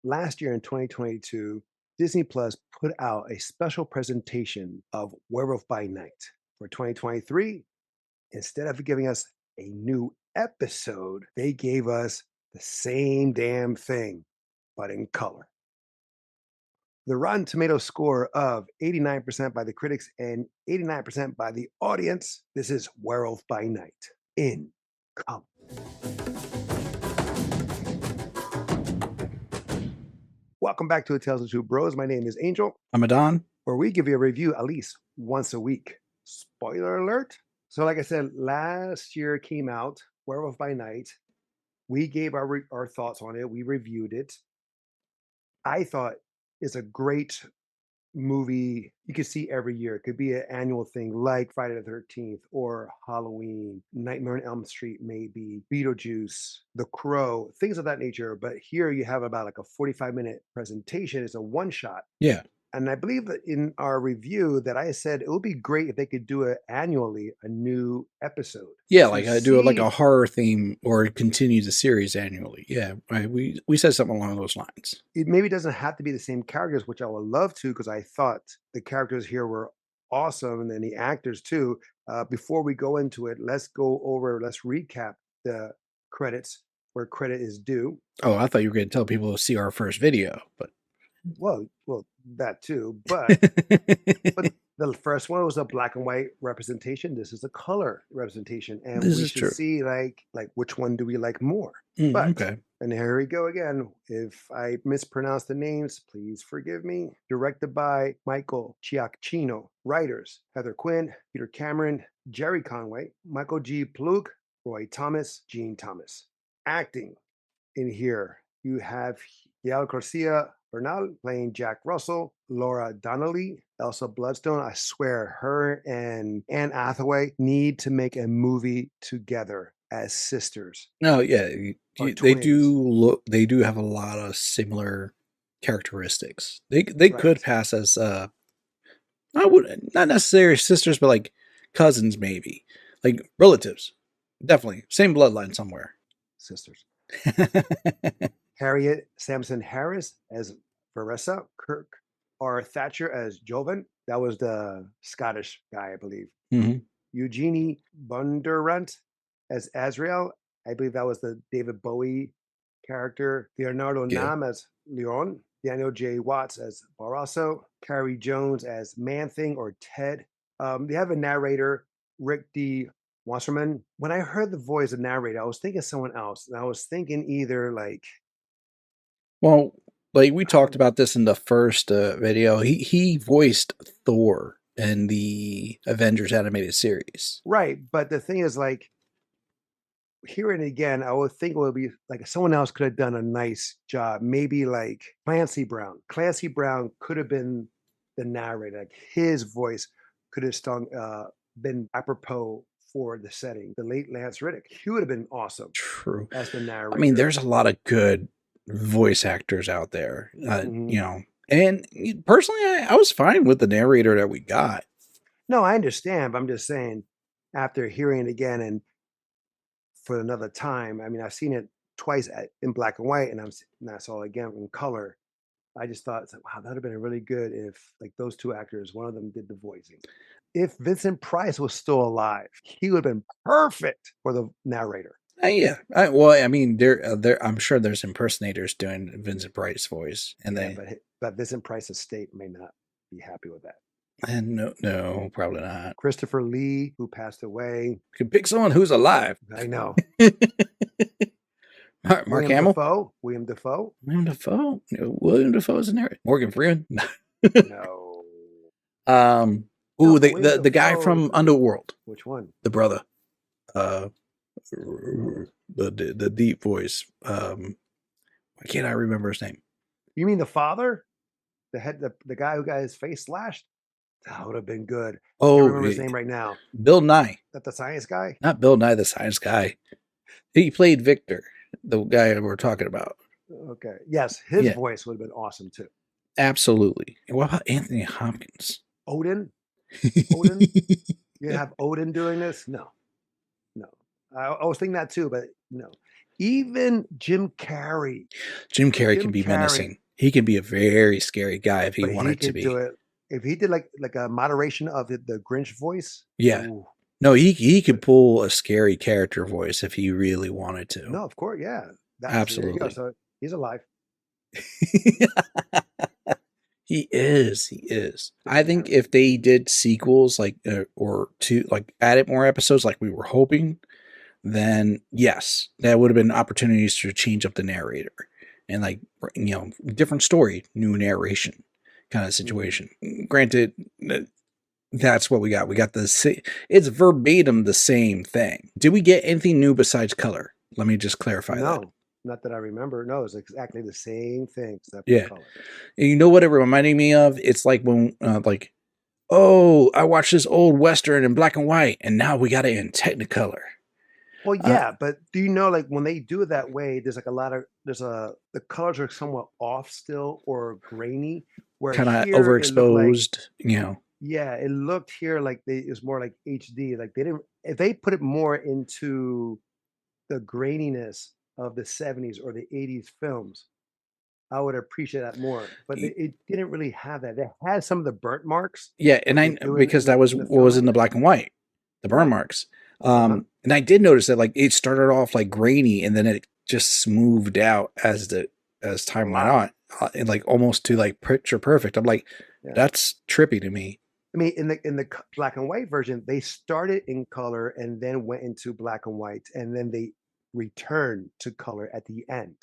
last year in 2022, Disney Plus put out a special presentation of Werewolf by Night. For 2023, instead of giving us a new episode, they gave us the same damn thing, but in color. The Rotten Tomato score of 89% by the critics and 89% by the audience. This is Werewolf by Night in color. Welcome back to the Tales of Two Bros. My name is Angel, I'm Adan. where we give you a review at least once a week. Spoiler alert. So, like I said, last year came out Werewolf by Night. We gave our thoughts on it. We reviewed it. I thought it's a great movie you could see every year. It could be an annual thing like Friday the 13th or Halloween, Nightmare on Elm Street, maybe Beetlejuice, The Crow, things of that nature. But here you have about like a 45-minute presentation. It's a one shot. Yeah. And I believe that in our review that I said it would be great if they could do it annually, a new episode. Yeah, to like I do like see- a horror theme or continue the series annually. Yeah, we said something along those lines. It maybe doesn't have to be the same characters, which I would love to, because I thought the characters here were awesome, and then the actors too. Before we go into it, let's recap the credits where credit is due. Oh, I thought you were going to tell people to see our first video, but Well, that too, but the first one was a black and white representation. This is a color representation, and This we is should true. see like which one do we like more. But okay. and here we go again. If I mispronounce the names, please forgive me. Directed by Michael Giacchino. Writers Heather Quinn, Peter Cameron, Jerry Conway, Michael G. Plug, Roy Thomas, Gene Thomas. Acting in here, you have Yael Garcia Bernal playing Jack Russell, Laura Donnelly, Elsa Bloodstone. I swear, her and Anne Hathaway need to make a movie together as sisters. No, yeah, Or they twins. do look. They do have a lot of similar characteristics. They could Right. pass as I would not necessarily sisters, but like cousins, maybe like relatives. Definitely same bloodline somewhere. Sisters. Harriet Sampson Harris as Veressa, Kirk R. Thatcher as Jovan. That was the Scottish guy, I believe. Mhm. Eugenie Bondurant as Azrael. I believe that was the David Bowie character. Leonardo Yeah. Nam as Leon. Daniel J. Watts as Barroso. Carrie Jones as Man-Thing or Ted. They have a narrator, Rick D. Wasserman. When I heard the voice of narrator, I was thinking someone else. And I was thinking either like, Well, like we talked about this in the first video. He voiced Thor in the Avengers animated series. right. But the thing is, like, hearing it again, I would think it would be like someone else could have done a nice job. Maybe like Clancy Brown. Clancy Brown could have been the narrator. Like his voice could have been apropos for the setting. The late Lance Reddick, he would have been awesome True. as the narrator. I mean, there's a lot of good voice actors out there, Mhm. you know. And personally, I was fine with the narrator that we got. No, I understand, but I'm just saying, after hearing it again and for another time, I mean, I've seen it twice in black and white, and I saw it again in color. I just thought, it's like, wow, that'd have been really good if, like, those two actors, one of them did the voicing. If Vincent Price was still alive, he would have been perfect for the narrator. Yeah. Well, I mean, I'm sure there's impersonators doing Vincent Price's voice, and Yeah, but Vincent Price's estate may not be happy with that. and no, probably not. Christopher Lee, who passed away. You could pick someone who's alive. I know. Mark William Hamill. Dafoe. William Dafoe. William Dafoe. William Dafoe's in there. Morgan Freeman. No. Ooh, No, the William guy Dafoe from is- Underworld, Which one? the brother. The deep voice. Why can't I remember his name? You mean the father? The guy who got his face slashed? That would have been good. I Oh, can't remember his name right now. Bill Nye. That the science guy? Not Bill Nye, the science guy. He played Victor, the guy we're talking about. Okay. Yes, his Yeah. voice would have been awesome too. Absolutely. And what about Anthony Hopkins? Odin? Odin? You have Odin doing this? No. I was thinking that too, but no. Even Jim Carrey. Jim Carrey Jim can be Carrey, menacing. He can be a very scary guy if he but he wanted to could do be. it if he did like a moderation of the Grinch voice. Yeah. Ooh, No, he could pull a scary character voice if he really wanted to. no, of course, yeah. That's there you go. Absolutely. So he's alive. He is. He is. Jim I think Carrey. if they did sequels like or two like added more episodes like we were hoping, then yes, that would have been opportunities to change up the narrator and like different story, new narration kind of Mhm. situation. Granted, that's what we got. We got it's verbatim the same thing. Did we get anything new besides color? Let me just clarify that. No, not that I remember. No, it's exactly the same thing except for Yeah. color. And you know what it reminded me of? It's like when like, oh, I watched this old Western in black and white and now we got it in Technicolor. Well, Uh, yeah, but do you know, like when they do it that way, there's like a lot of the colors are somewhat off still or grainy. Where Kind of here it looked like, overexposed. yeah, it looked here like it's more like HD. Like they didn't if they put it more into the graininess of the 70s or the 80s films, I would appreciate that more. But it didn't really have that. It had some of the burnt marks, Yeah, and like they I do because that was in the what was film. in the black and white, the burn Right. marks. Uh-huh. And I did notice that like it started off like grainy and then it just smoothed out as A time went lot. on, and like almost to like picture perfect. I'm like, Yeah. that's trippy to me. I mean, in the black and white version, they started in color and then went into black and white, and then they returned to color at the end.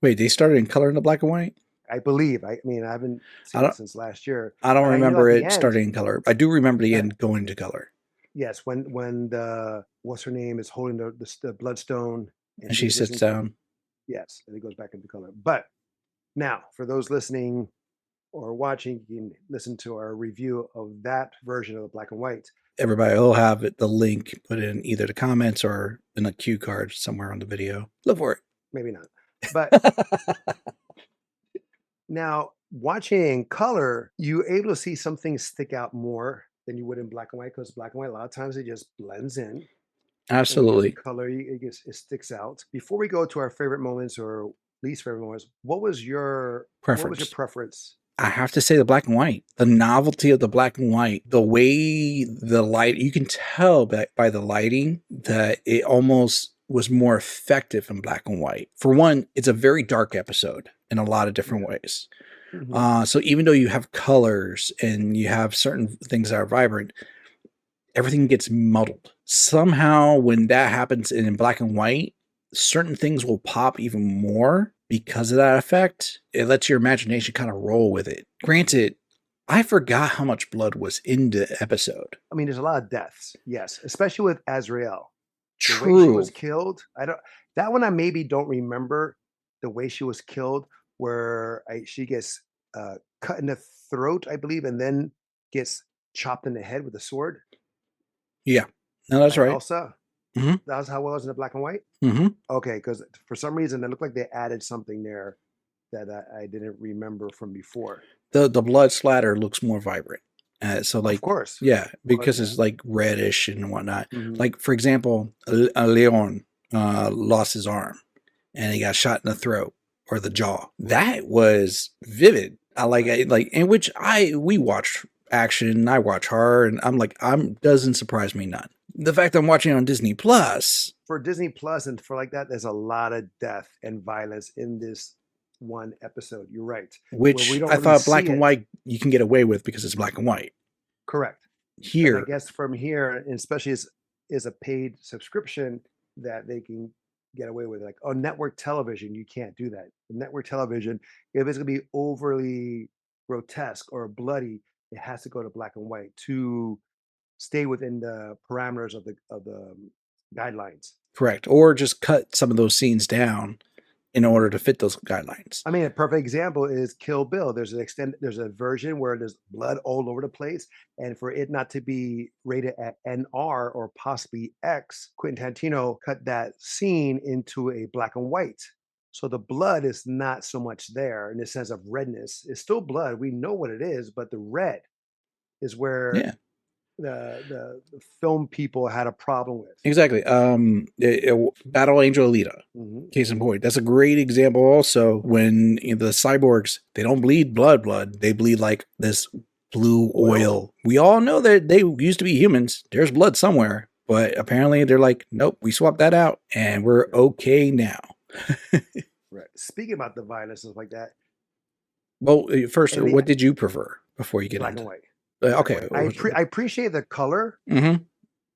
Wait, they started in color in the black and white? I believe. I mean, I haven't I seen it don't since last year, I don't but I know remember at the it end, starting in color. I do remember the uh, end going to color, yes, when the what's her name is holding the bloodstone and and she she's sits listening to down. yes, and it goes back into color. But now, for those listening or watching, you can listen to our review of that version of the black and white. Everybody will have it, the link put in either the comments or in a cue card somewhere on the video. Look for Maybe not, but it. now, watching in color, you're able to see some things stick out more than you would in black and white because black and white, a lot of times it just blends in. And when you're in Absolutely. color, it sticks out. Before we go to our favorite moments or least favorite moments, what was your Preference. preference? I have to say the black and white, the novelty of the black and white, the way the light, you can tell by the lighting that it almost was more effective in black and white. For one, it's a very dark episode in a lot of different Yeah. ways. Hmm. So even though you have colors and you have certain things that are vibrant, everything gets muddled. Somehow, when that happens in black and white, certain things will pop even more because of that effect. It lets your imagination kind of roll with it. Granted, I forgot how much blood was in the episode. I mean, there's a lot of deaths, yes, especially with Azrael. The way she was True. killed, I don't. That one I maybe don't remember the way she was killed, where she gets cut in the throat, I believe, and then gets chopped in the head with a sword Yeah. No, that's by right. Elsa. Hmm. That was how it was in the black and white. Hmm. Okay, because for some reason it looked like they added something there that I didn't remember from before. The blood splatter looks more vibrant. So Of like, course, yeah, well, because yeah. it's like reddish and whatnot. Hmm. Like for example, a Leon lost his arm and he got shot in the throat or the jaw. That was vivid. I like in which we watched action, I watch horror, and I'm like, I'm doesn't surprise me none. The fact I'm watching on Disney Plus, For Disney Plus and for like that, there's a lot of death and violence in this one episode. You're right, where we which don't I really thought see black and it. white you can get away with because it's black and white. Correct. But I Here, guess from here, and especially as is a paid subscription that they can get away with. Like on network television, you can't do that. Network television, if it's gonna be overly grotesque or bloody, it has to go to black and white to stay within the parameters of the guidelines. correct, or just cut some of those scenes down in order to fit those guidelines. I mean, a perfect example is Kill Bill. There's a version where there's blood all over the place, and for it not to be rated at NR or possibly X, Quentin Tarantino cut that scene into a black and white. So the blood is not so much there in the sense of redness. It's still blood. We know what it is, but the red is where Yeah. the film people had a problem with. Exactly. Battle Angel Alita. Case in point. That's a great example also when the cyborgs, they don't bleed blood. They bleed like this blue oil. We all know that they used to be humans. There's blood somewhere. But apparently they're like, nope, we swapped that out and we're okay now. Right. Speaking about the violence and stuff like that. Well, first, And what did you prefer before you get black into and white. okay. I appreciate the color, Mm-hmm.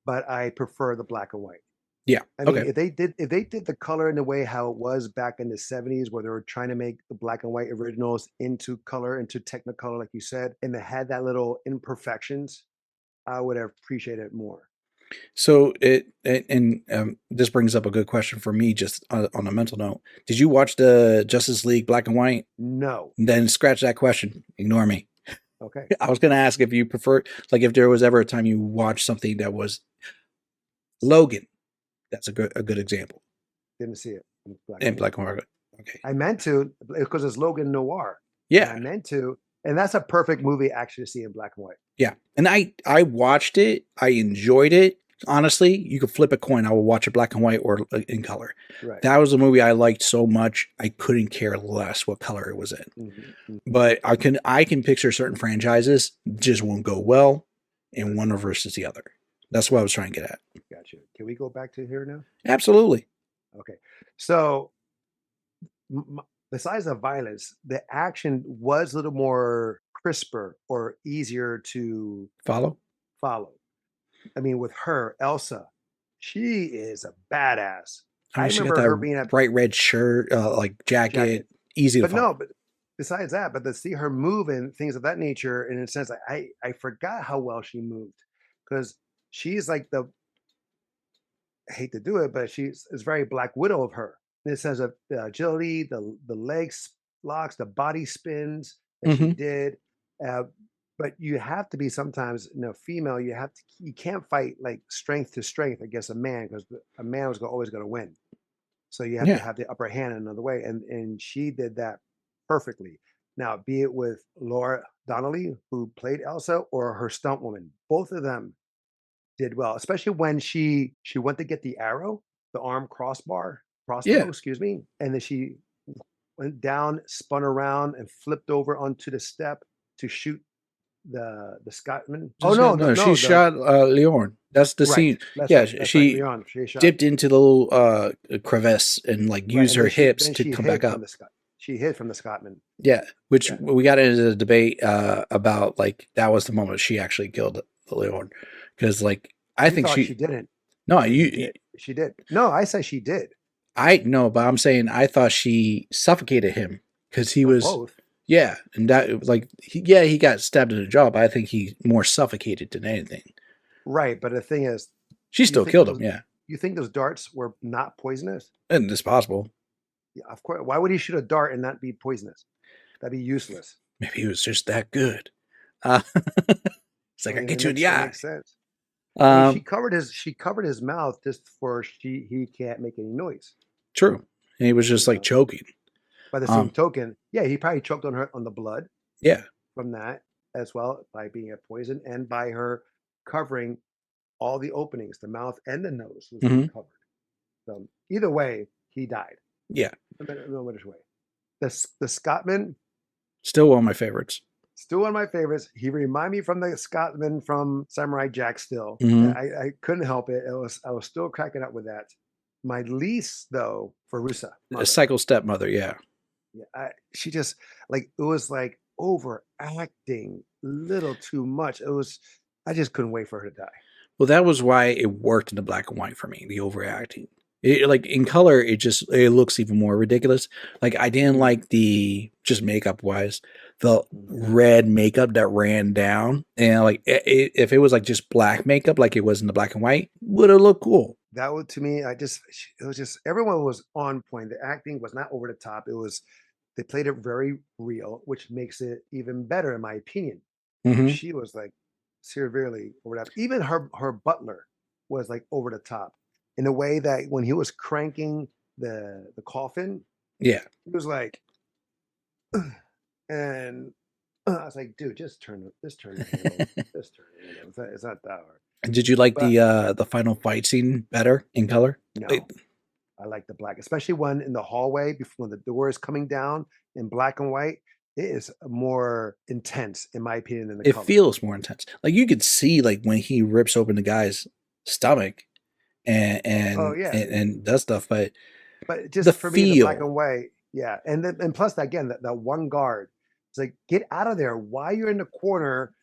but I prefer the black and white. Yeah. I mean, Okay. if they did the color in the way how it was back in the 70s, where they were trying to make the black and white originals into color, into technicolor, like you said, and they had that little imperfections, I would have appreciated it more. So this brings up a good question for me, just on a mental note. Did you watch the Justice League Black and White? No. Then scratch that question. Ignore me. Okay. I was going to ask if you prefer, like, if there was ever a time you watched something that was Logan. That's a good example. Didn't see it In Black and White. Okay. I meant to, because it's Logan Noir. Yeah. And I meant to, and that's a perfect movie actually to see in black and white. Yeah. And I watched it. I enjoyed it. Honestly, you could flip a coin. I will watch it black and white or in color. Right. That was a movie I liked so much. I couldn't care less what color it was in. Mm-hmm. But I can picture certain franchises just won't go well in one versus the other. That's what I was trying to get at. Gotcha. Can we go back to here now? Absolutely. Okay. So besides the violence, the action was a little more crisper or easier to follow. I mean, with her, Elsa, she is a badass. I remember her being a bright red shirt, like jacket. Easy to follow. But besides that, but to see her move and things of that nature, in a sense, I forgot how well she moved, because she's like I hate to do it, but it's very Black Widow of her. In the sense of the agility, the legs locks, the body spins that she did. But you have to be sometimes, female. You can't fight like strength to strength against a man, because a man was always going to win. So you have to have the upper hand in another way, and she did that perfectly. Now, be it with Laura Donnelly, who played Elsa, or her stunt woman, both of them did well, especially when she went to get the arrow, the arm crossbow, excuse me, and then she went down, spun around, and flipped over onto the step to shoot the Scotsman. She shot Leon. That's the scene. She dipped into the little crevice and like used her hips to come back up. She hid from the Scotsman. Yeah, which we got into the debate about, like, that was the moment she actually killed Leon, because like I think she didn't. No, she did. No, I said she did. I know, but I'm saying I thought she suffocated him because he was both. Yeah, and that, like, he got stabbed in the jaw, but I think he more suffocated than anything. Right, but the thing is, she still killed him. Yeah. You think those darts were not poisonous? And it's possible. Yeah, of course. Why would he shoot a dart and not be poisonous? That'd be useless. Maybe he was just that good. It's like, I get you in the eye. Makes sense. I mean, she covered his mouth just for he can't make any noise. True. And he was just like choking. By the same token, he probably choked on the blood. Yeah. From that as well, by being a poison, and by her covering all the openings, the mouth and the nose was covered. So either way, he died. Yeah. No matter way. The Scotsman, still one of my favorites. Still one of my favorites. He reminded me from the Scotsman from Samurai Jack. Still, I couldn't help it. I was still cracking up with that. My least, though, Verussa, a psycho stepmother. Yeah. She just, like, it was like overacting a little too much. I just couldn't wait for her to die. Well, that was why it worked in the black and white for me. The overacting. Like in color, it looks even more ridiculous. Like, I didn't like the, just makeup wise, the red makeup that ran down, and like if it was like just black makeup, like it was in the black and white, would have looked cool. That would, to me, it was just, everyone was on point. The acting was not over the top. They played it very real, which makes it even better in my opinion. She was like severely over the top. Even her butler was like over the top, in a way that when he was cranking the coffin, he was like, and I was like, dude, just turn the handle, just turn the handle. It's not that hard. Did you like But the final fight scene better in color? no, I like the black, especially one in the hallway before the door is coming down in black and white. It is more intense, in my opinion, than the It color. feels more intense. Like you could see like when he rips open the guy's stomach and Oh and yeah, and, and does stuff, but but the just for me, the black feel. and white, yeah, and then and plus again, that one guard, it's like get out of there. Why you're in the corner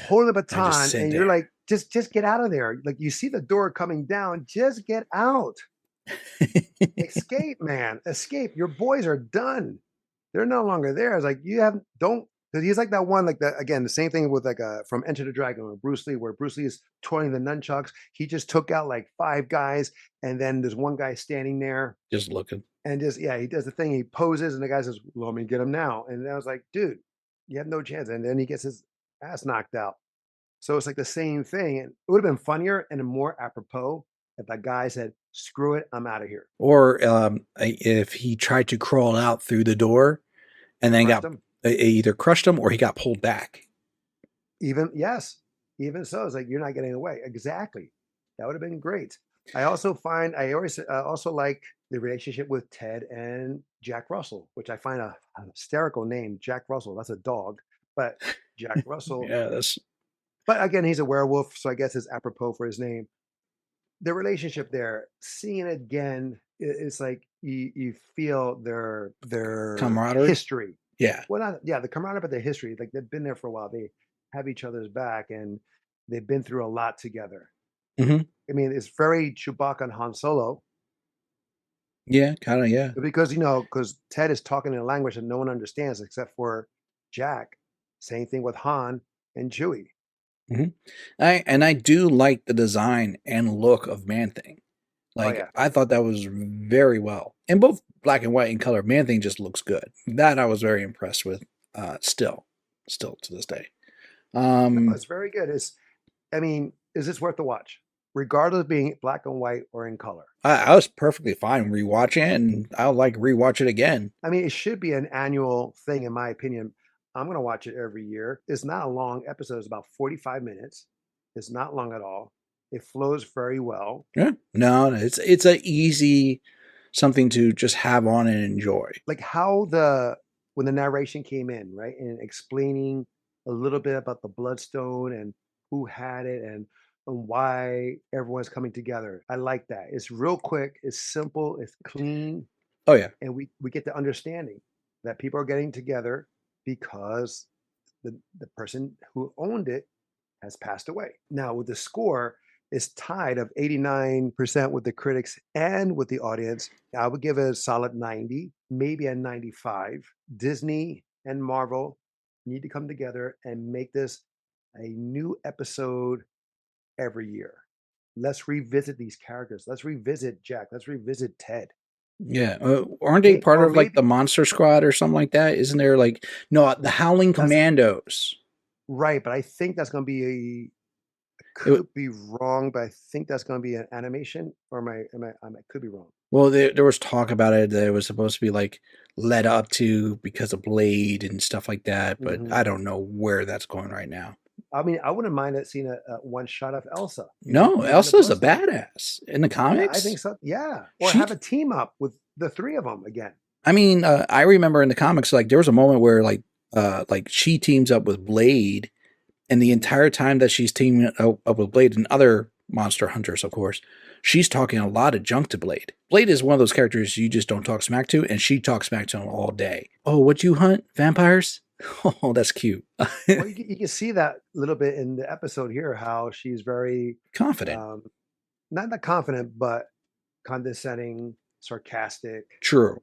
holding the I just baton, sit and you're there. like, just get out of there. Like you see the door coming down, just get out. Escape, man, escape. Your boys are done. They're no longer there. I was like, you have don't because he's like that one, like that again, the same thing with like from Enter the Dragon or Bruce Lee, where Bruce Lee is twirling the nunchucks. He just took out like five guys, and then there's one guy standing there Just looking. and just yeah, he does the thing, he poses, and the guy says, "Let me get him now." And I was like, dude, you have no chance. And then he gets his ass knocked out. So it's like the same thing. And it would have been funnier and more apropos if that guy said, "Screw it, I'm out of here." Or if he tried to crawl out through the door and then Crushed got him. either crushed him or he got pulled back. Even yes, even so, it's like you're not getting away. Exactly. That would have been great. I always also like the relationship with Ted and Jack Russell, which I find an hysterical name, Jack Russell. That's a dog, but Jack Russell. Yeah, that's But again, he's a werewolf, so I guess it's apropos for his name. The relationship there, seeing it again, it's like you feel their camaraderie. history. Yeah. Well, not yeah, the camaraderie, but their history. Like they've been there for a while. They have each other's back, and they've been through a lot together. Hmm. I mean, it's very Chewbacca and Han Solo Yeah, kind of. Yeah. because because Ted is talking in a language that no one understands except for Jack. Same thing with Han and Chewie. Hmm. I do like the design and look of Man Thing. Oh Like yeah, I thought that was very well in both black and white and color. Man Thing just looks good. That I was very impressed with. Still to this day. no, Um, it's very good. It's I mean, is this worth the watch, regardless of being black and white or in color? I was perfectly fine rewatching it, and I'll like rewatch it again. I mean, it should be an annual thing, in my opinion. I'm going to watch it every year. It's not a long episode, it's about 45 minutes. It's not long at all. It flows very well. Yeah, no, it's a easy something to just have on and enjoy. Like how when the narration came in, right, and explaining a little bit about the bloodstone and who had it and why everyone's coming together. I like that. It's real quick, it's simple, it's clean, Oh yeah. and we get the understanding that people are getting together because the person who owned it has passed away. Now with the score, it's tied of 89% with the critics and with the audience. I would give it a solid 90, maybe a 95. Disney and Marvel need to come together and make this a new episode every year. Let's revisit these characters. Let's revisit Jack. Let's revisit Ted. Yeah, aren't they part Or of like the maybe Monster Squad or something like that? Isn't there like no the Howling that's Commandos? right, but I think that's going to be It, could be wrong, but I think that's going to be an animation. Or am I could be wrong. well, there was talk about it that it was supposed to be like led up to because of Blade and stuff like that, but Hmm. I don't know where that's going right now. I mean, I wouldn't mind seeing a one shot of Elsa No, using the Elsa's a Bloodstone. badass in the Yeah, I comics. think so. Yeah, or She, have a team up with the three of them again. I mean, I remember in the comics like there was a moment where like she teams up with Blade, and the Mhm. entire time that she's teaming up with Blade and other monster hunters, of course, she's talking a lot of junk to Blade. Blade is one of those characters you just don't talk smack to, and she talks smack to him all day. Oh, what you hunt? Vampires? Oh, that's cute. Well, you can see that a little bit in the episode here, how she's very Confident. um, not that confident, but condescending, sarcastic, True.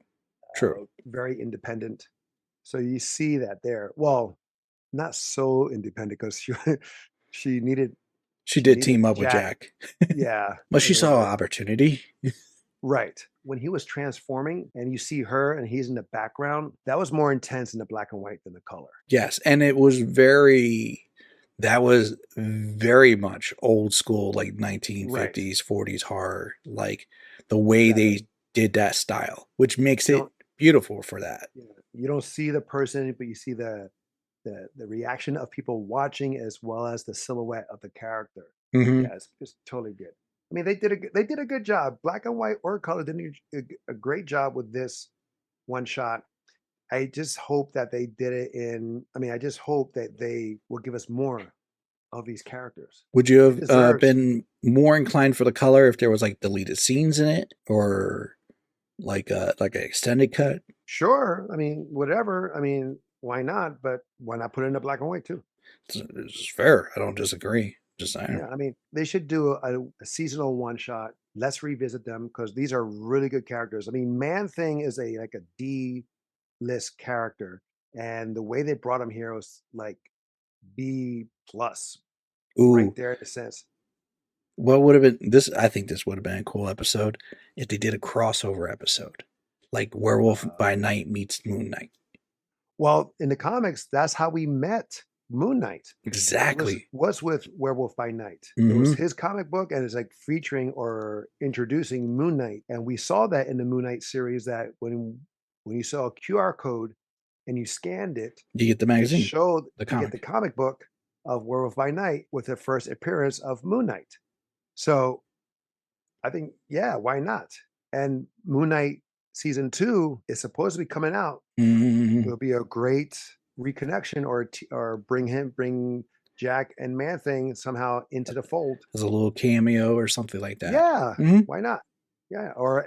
True. very independent. So you see that there. Well, not so independent because she needed She she did needed team up with Jack. Jack. Yeah, Well, she and it's saw like opportunity. right when he was transforming, and you see her, and he's in the background. That was more intense in the black and white than the color. Yes, and that was very much old school, like Right. 1950s, 40s horror, like the way That they did that style, which makes you it don't beautiful for that. you don't see the person, but you see the reaction of people watching as well as the silhouette of the character. Hmm. Yeah, it's totally good. I mean, they did a good job. Black and white or color did a great job with this one shot. I just hope that they did it in. I mean, I just hope that they will give us more of these characters. Would you It have deserves. been more inclined for the color if there was like deleted scenes in it, or like an extended cut? Sure. I mean, whatever. I mean, why not? But why not put it in a black and white too? It's fair. I don't disagree. Just saying. Yeah. I mean, they should do a seasonal one shot. Let's revisit them because these are really good characters. I mean, Man Thing is a like a D list character, and the way they brought him here was like B plus, right Ooh, there in a sense. what would have been this? I think this would have been a cool episode if they did a crossover episode, like Werewolf Uh, by Night meets Moon Knight. well, in the comics, that's how we met Moon Knight. Exactly. Was with Werewolf by Night. It was Hmm. his comic book, and it's like featuring or introducing Moon Knight. And we saw that in the Moon Knight series that when you saw a QR code and you scanned it, You get the it magazine, showed the you get the comic. comic book of Werewolf by Night with the first appearance of Moon Knight. So I think, yeah, why not? And Moon Knight season 2 is supposed to be coming out. Hmm. Will be a great reconnection or bring Jack and Man Thing somehow into the fold. As a little cameo or something like that. Yeah, Hmm. why not? Yeah, or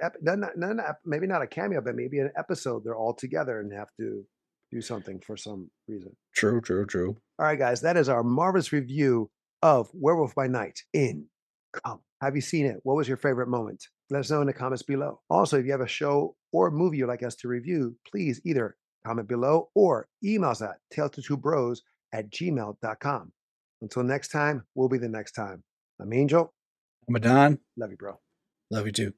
maybe not a cameo, but maybe an episode. They're all together and have to do something for some reason. True, true, true. All right, guys, that is our marvelous review of Werewolf by Night in Come. Have you seen it? What was your favorite moment? Let us know in the comments below. Also, if you have a show or movie you'd like us to review, please either comment below or email us at tale22bros@gmail.com. Until next time, we'll be the next time. I'm Angel. I'm Adan. Love you, bro. Love you too.